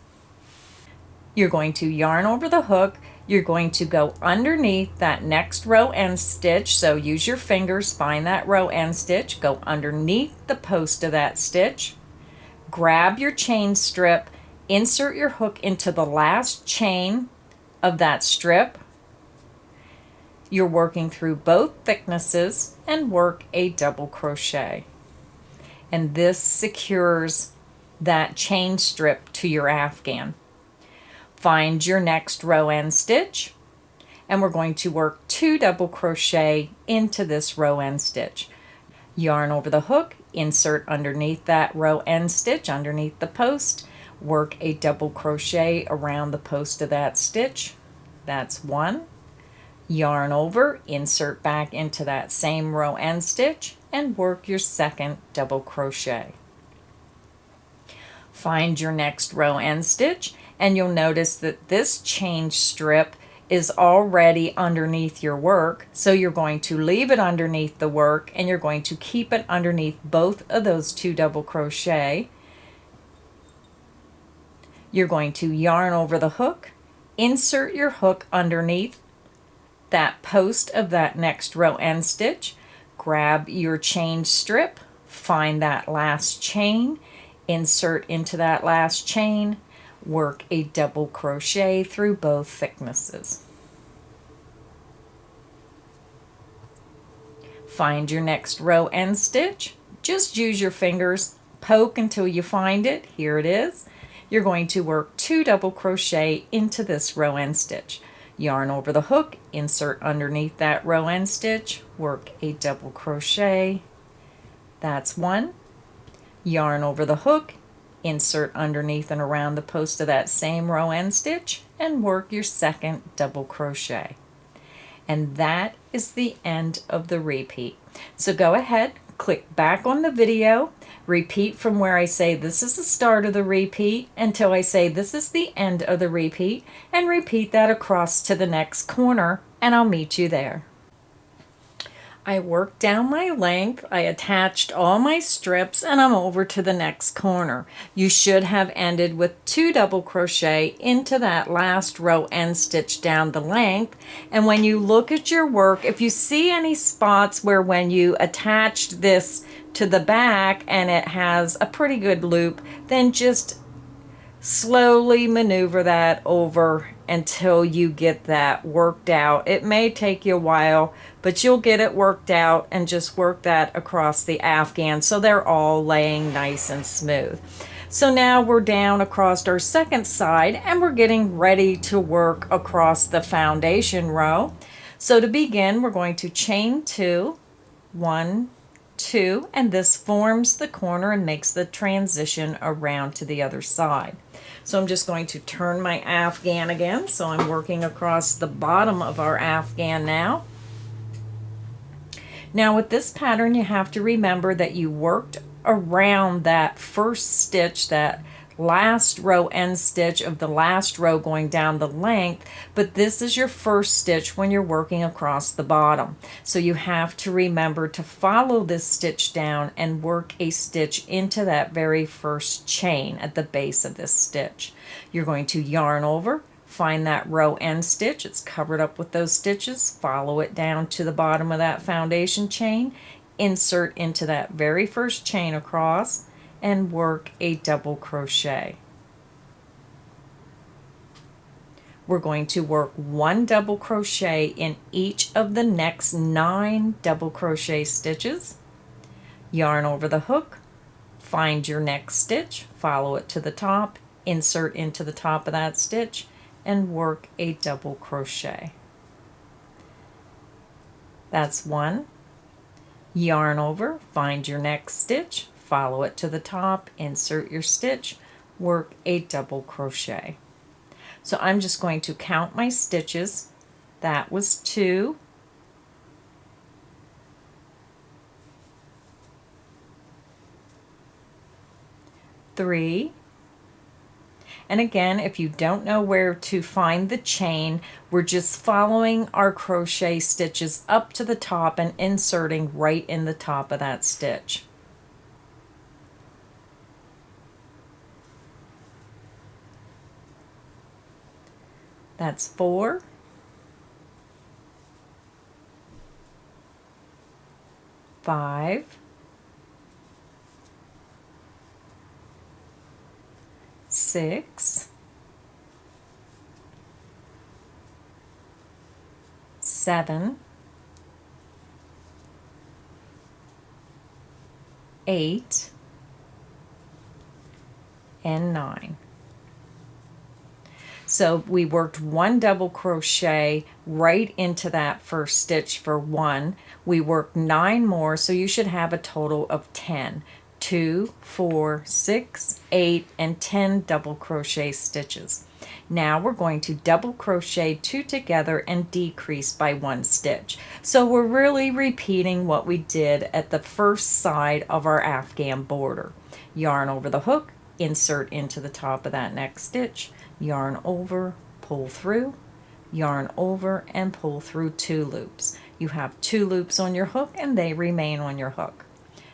You're going to yarn over the hook. You're going to go underneath that next row end stitch. So use your fingers, find that row end stitch, go underneath the post of that stitch, grab your chain strip, insert your hook into the last chain of that strip. You're working through both thicknesses and work a double crochet. And this secures that chain strip to your afghan. Find your next row end stitch, and we're going to work 2 double crochet into this row end stitch. Yarn over the hook, insert underneath that row end stitch, underneath the post, work a double crochet around the post of that stitch. That's 1. Yarn over, insert back into that same row end stitch, and work your second double crochet. Find your next row end stitch, and you'll notice that this chain strip is already underneath your work, so you're going to leave it underneath the work, and you're going to keep it underneath both of those 2 double crochet. You're going to yarn over the hook, insert your hook underneath that post of that next row end stitch, grab your chain strip, find that last chain, insert into that last chain, work a double crochet through both thicknesses. Find your next row end stitch, just use your fingers, poke until you find it. Here it is. You're going to work 2 double crochet into this row end stitch. Yarn over the hook, insert underneath that row end stitch, work a double crochet. That's 1. Yarn over the hook, insert underneath and around the post of that same row end stitch, and work your second double crochet. And that is the end of the repeat. So go ahead, click back on the video, repeat from where I say this is the start of the repeat until I say this is the end of the repeat, and repeat that across to the next corner, and I'll meet you there. I worked down my length, I attached all my strips, and I'm over to the next corner. You should have ended with 2 double crochet into that last row end stitch down the length. And when you look at your work, if you see any spots where when you attached this to the back and it has a pretty good loop, then just slowly maneuver that over until you get that worked out. It may take you a while, but you'll get it worked out, and just work that across the Afghan so they're all laying nice and smooth. So now we're down across our second side, and we're getting ready to work across the foundation row. So to begin, we're going to chain 2, 1, 2, and this forms the corner and makes the transition around to the other side. So I'm just going to turn my Afghan again. So I'm working across the bottom of our Afghan now. Now with this pattern, you have to remember that you worked around that first stitch, that last row end stitch of the last row going down the length, but this is your first stitch when you're working across the bottom. So you have to remember to follow this stitch down and work a stitch into that very first chain at the base of this stitch. You're going to yarn over, find that row end stitch, it's covered up with those stitches, follow it down to the bottom of that foundation chain, insert into that very first chain across, and work a double crochet. We're going to work 1 double crochet in each of the next 9 double crochet stitches. Yarn over the hook, find your next stitch, follow it to the top, insert into the top of that stitch, and work a double crochet. That's 1. Yarn over, find your next stitch, follow it to the top, insert your stitch, work a double crochet. So I'm just going to count my stitches. That was 2. 3. And again, if you don't know where to find the chain, we're just following our crochet stitches up to the top and inserting right in the top of that stitch. That's 4. 5. 6. 7. 8. And 9. So we worked 1 double crochet right into that first stitch for 1. We worked 9 more, so you should have a total of 10. 2, 4, 6, 8, and 10 double crochet stitches. Now we're going to double crochet 2 together and decrease by 1 stitch. So we're really repeating what we did at the first side of our Afghan border. Yarn over the hook, insert into the top of that next stitch, yarn over, pull through, yarn over, and pull through 2 loops. You have 2 loops on your hook, and they remain on your hook.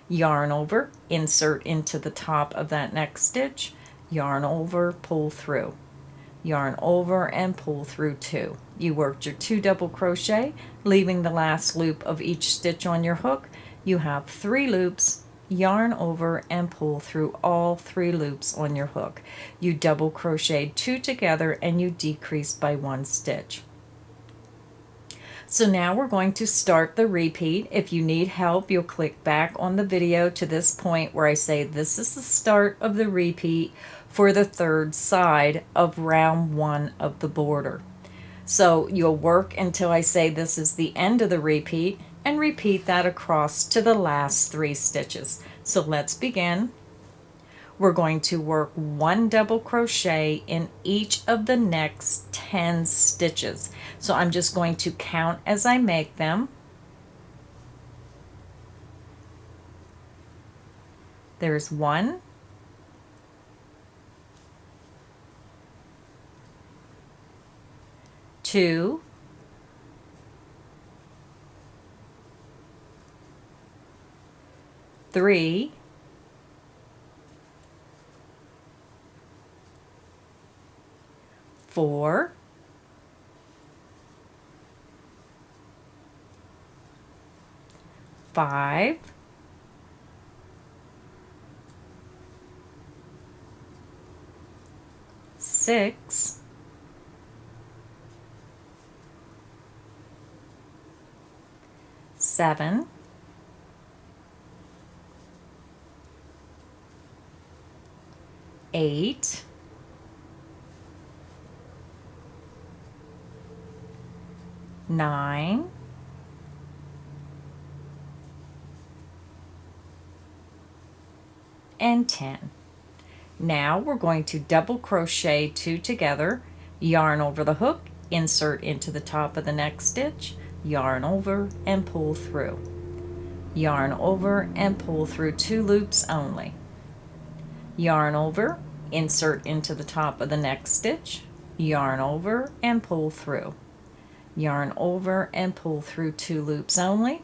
Yarn over, insert into the top of that next stitch, yarn over, pull through, yarn over, and pull through 2. You worked your 2 double crochet, leaving the last loop of each stitch on your hook. You have 3 loops, yarn over, and pull through all 3 loops on your hook. You double crocheted 2 together, and you decrease by 1 stitch. So now we're going to start the repeat. If you need help, you'll click back on the video to this point where I say this is the start of the repeat for the 3rd side of round 1 of the border. So you'll work until I say this is the end of the repeat, and repeat that across to the last 3 stitches. So let's begin. We're going to work 1 double crochet in each of the next 10 stitches. So I'm just going to count as I make them. There's 1, 2, 3, 4, 5, 6, 7, 8, 9, and 10. Now we're going to double crochet 2 together, yarn over the hook, insert into the top of the next stitch, yarn over and pull through. Yarn over and pull through 2 loops only. Yarn over, insert into the top of the next stitch, yarn over and pull through. Yarn over and pull through 2 loops only.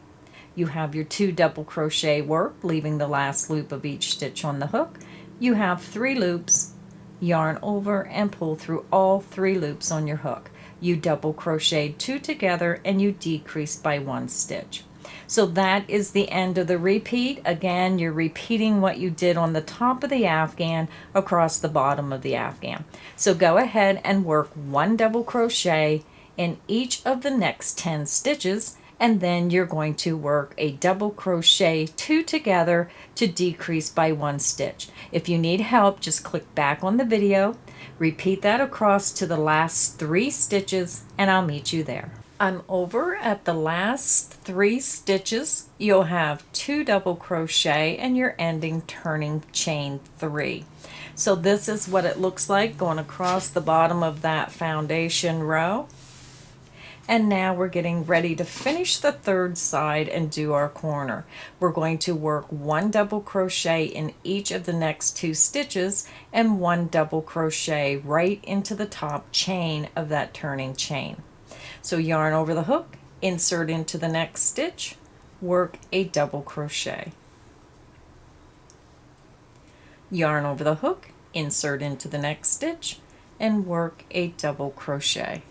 You have your 2 double crochet work, leaving the last loop of each stitch on the hook. You have 3 loops, yarn over and pull through all 3 loops on your hook. You double crocheted 2 together and you decrease by 1 stitch. So that is the end of the repeat. Again, you're repeating what you did on the top of the Afghan across the bottom of the Afghan. So go ahead and work 1 double crochet in each of the next 10 stitches, and then you're going to work a double crochet 2 together to decrease by 1 stitch. If you need help, just click back on the video, repeat that across to the last 3 stitches, and I'll meet you there. I'm over at the last 3 stitches. You'll have 2 double crochet and you're ending turning chain 3. So this is what it looks like going across the bottom of that foundation row. And now we're getting ready to finish the 3rd side and do our corner. We're going to work 1 double crochet in each of the next 2 stitches and 1 double crochet right into the top chain of that turning chain. So yarn over the hook, insert into the next stitch, work a double crochet. Yarn over the hook, insert into the next stitch, and work a double crochet.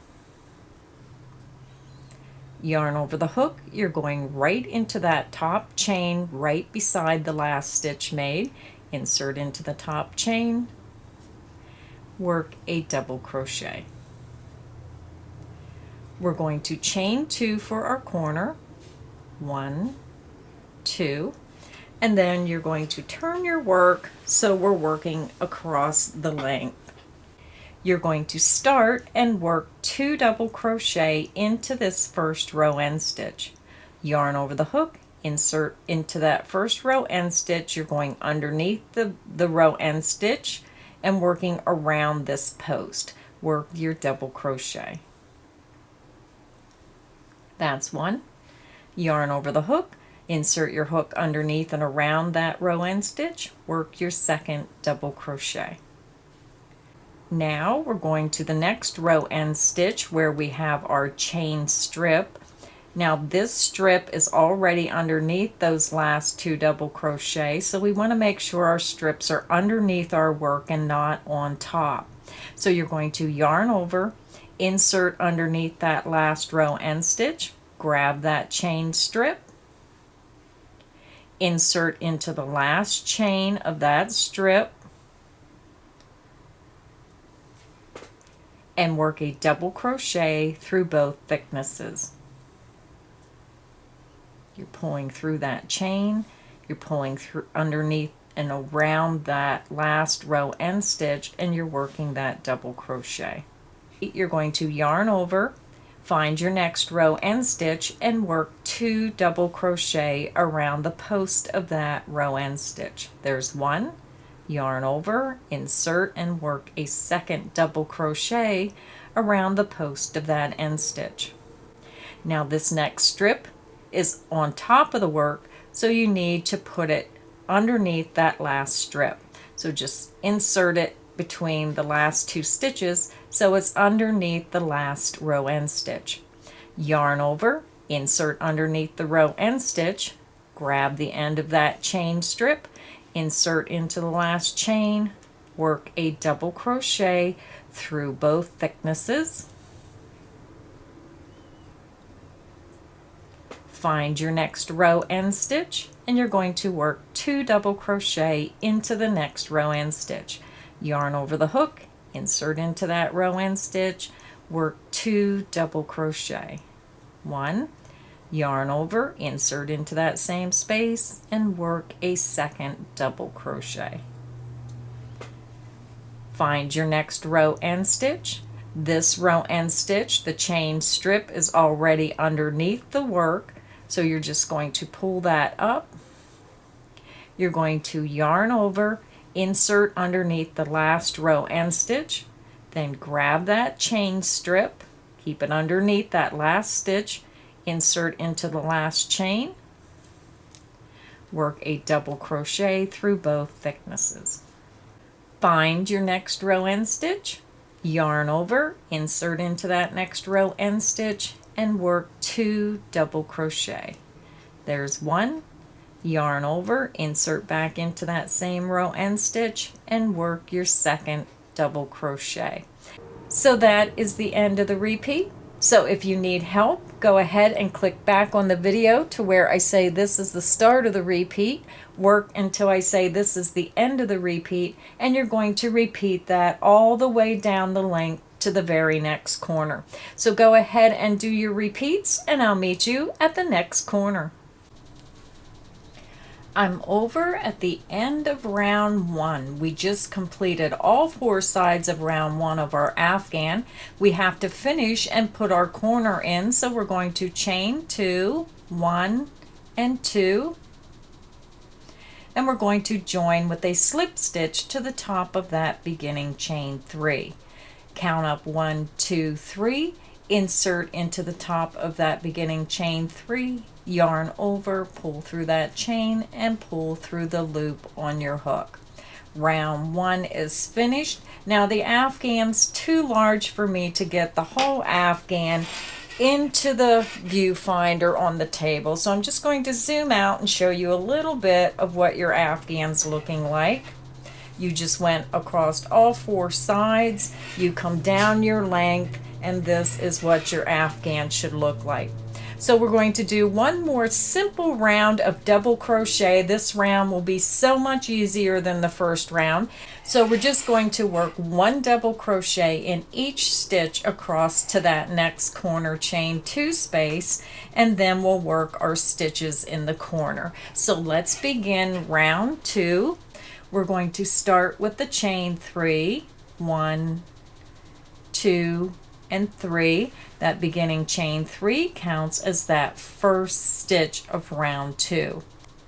Yarn over the hook, you're going right into that top chain right beside the last stitch made. Insert into the top chain, work a double crochet. We're going to chain 2 for our corner, 1, 2, and then you're going to turn your work so we're working across the length. You're going to start and work 2 double crochet into this first row end stitch. Yarn over the hook, insert into that first row end stitch. You're going underneath the row end stitch and working around this post. Work your double crochet. That's 1. Yarn over the hook, insert your hook underneath and around that row end stitch. Work your 2nd double crochet. Now we're going to the next row end stitch where we have our chain strip. Now this strip is already underneath those last 2 double crochet, so we want to make sure our strips are underneath our work and not on top. So you're going to yarn over, insert underneath that last row end stitch, grab that chain strip, insert into the last chain of that strip, and work a double crochet through both thicknesses. You're pulling through that chain, you're pulling through underneath and around that last row end stitch, and you're working that double crochet. You're going to yarn over, find your next row end stitch, and work 2 double crochet around the post of that row end stitch. There's 1. Yarn over, insert, and work a 2nd double crochet around the post of that end stitch. Now this next strip is on top of the work, so you need to put it underneath that last strip. So just insert it between the last 2 stitches so it's underneath the last row end stitch. Yarn over, insert underneath the row end stitch, grab the end of that chain strip, insert into the last chain, work a double crochet through both thicknesses. Find your next row end stitch, and you're going to work 2 double crochet into the next row end stitch. Yarn over the hook, insert into that row end stitch, work 2 double crochet. 1, yarn over, insert into that same space, and work a second double crochet. Find your next row end stitch. This row end stitch, the chain strip is already underneath the work, so you're just going to pull that up. You're going to yarn over, insert underneath the last row end stitch, then grab that chain strip, keep it underneath that last stitch, insert into the last chain, work a double crochet through both thicknesses. Find your next row end stitch, yarn over, insert into that next row end stitch, and work 2 double crochet. There's one, yarn over, insert back into that same row end stitch, and work your second double crochet. So that is the end of the repeat. So if you need help, go ahead and click back on the video to where I say this is the start of the repeat. Work until I say this is the end of the repeat, and you're going to repeat that all the way down the length to the very next corner. So go ahead and do your repeats, and I'll meet you at the next corner. I'm over at the end of round 1. We just completed all 4 sides of round 1 of our Afghan. We have to finish and put our corner in, so we're going to chain 2, 1 and 2, and we're going to join with a slip stitch to the top of that beginning chain 3. Count up 1, 2, 3, insert into the top of that beginning chain 3, yarn over, pull through that chain, and pull through the loop on your hook. Round 1 is finished. Now the Afghan's too large for me to get the whole Afghan into the viewfinder on the table, so I'm just going to zoom out and show you a little bit of what your Afghan's looking like. You just went across all 4 sides, you come down your length, and this is what your Afghan should look like. So we're going to do one more simple round of double crochet. This round will be so much easier than the first round. So we're just going to work 1 double crochet in each stitch across to that next corner chain 2 space, and then we'll work our stitches in the corner. So let's begin round 2. We're going to start with the chain 3, 1, 2, and 3. That beginning chain 3 counts as that first stitch of round 2.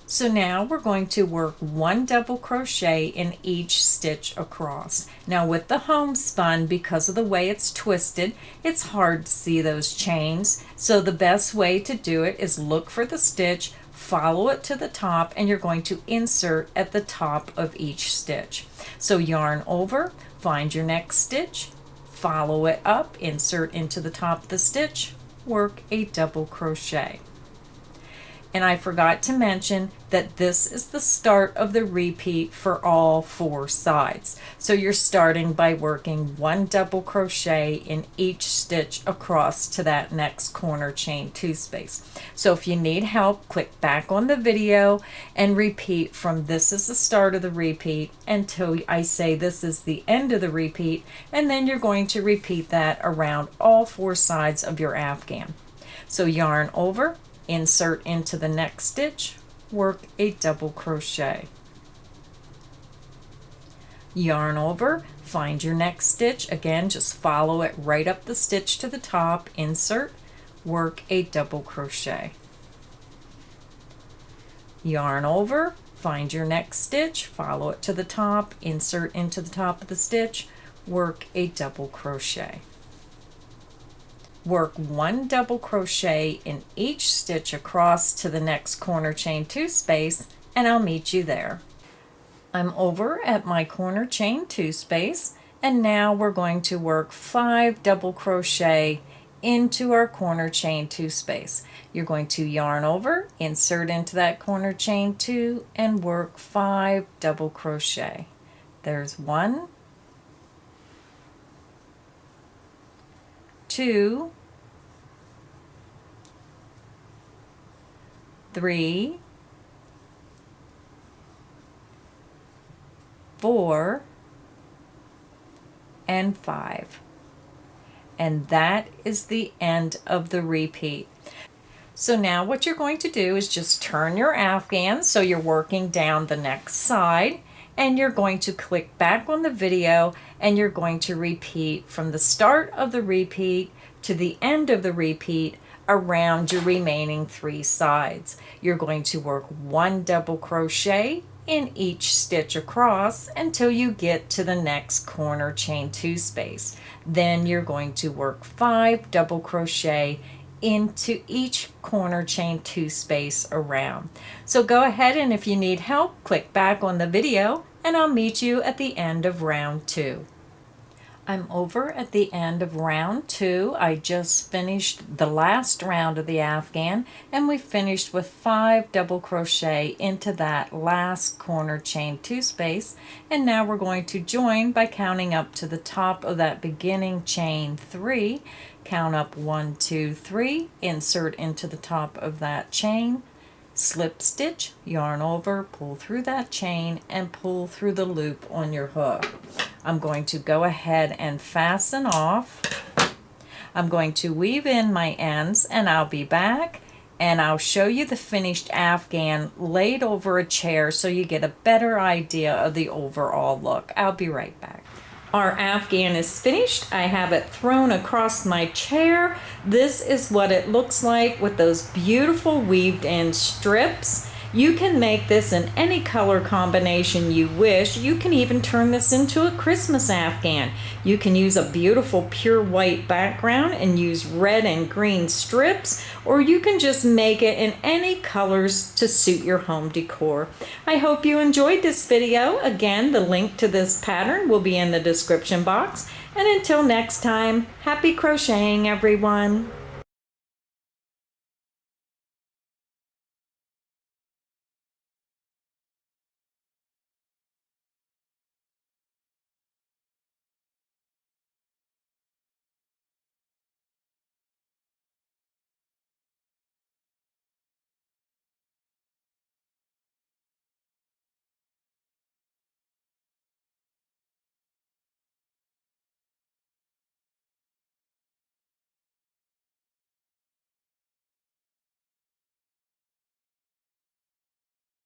So now we're going to work 1 double crochet in each stitch across. Now with the homespun, because of the way it's twisted, it's hard to see those chains. So the best way to do it is look for the stitch, follow it to the top, and you're going to insert at the top of each stitch. So yarn over, find your next stitch, follow it up, insert into the top of the stitch, work a double crochet. And I forgot to mention that this is the start of the repeat for all 4 sides. So you're starting by working 1 double crochet in each stitch across to that next corner chain 2 space. So if you need help, click back on the video and repeat from this is the start of the repeat until I say this is the end of the repeat, and then you're going to repeat that around all 4 sides of your Afghan. So yarn over, insert into the next stitch, work a double crochet. Yarn over, find your next stitch, again just follow it right up the stitch to the top, insert, work a double crochet. Yarn over, find your next stitch, follow it to the top, insert into the top of the stitch, work a double crochet. Work 1 double crochet in each stitch across to the next corner chain 2 space, and I'll meet you there. I'm over at my corner chain 2 space, and now we're going to work 5 double crochet into our corner chain 2 space. You're going to yarn over, insert into that corner chain 2, and work 5 double crochet. There's 1, 2, 3, 4, and 5. And that is the end of the repeat. So now what you're going to do is just turn your afghan so you're working down the next side, and you're going to click back on the video and you're going to repeat from the start of the repeat to the end of the repeat around your remaining 3 sides. You're going to work 1 double crochet in each stitch across until you get to the next corner chain 2 space. Then you're going to work 5 double crochet into each corner chain 2 space around. So go ahead, and if you need help, click back on the video and I'll meet you at the end of round 2. I'm over at the end of round 2. I just finished the last round of the afghan, and we finished with 5 double crochet into that last corner chain 2 space, and now we're going to join by counting up to the top of that beginning chain 3. Count up 1, 2, 3, insert into the top of that chain, slip stitch, yarn over, pull through that chain, and pull through the loop on your hook. I'm going to go ahead and fasten off. I'm going to weave in my ends, and I'll be back and I'll show you the finished afghan laid over a chair so you get a better idea of the overall look. I'll be right back. Our afghan is finished. I have it thrown across my chair. This is what it looks like with those beautiful weaved in strips. You can make this in any color combination you wish. You can even turn this into a Christmas afghan. You can use a beautiful pure white background and use red and green strips, or you can just make it in any colors to suit your home decor. I hope you enjoyed this video. Again, the link to this pattern will be in the description box. And until next time, happy crocheting, everyone.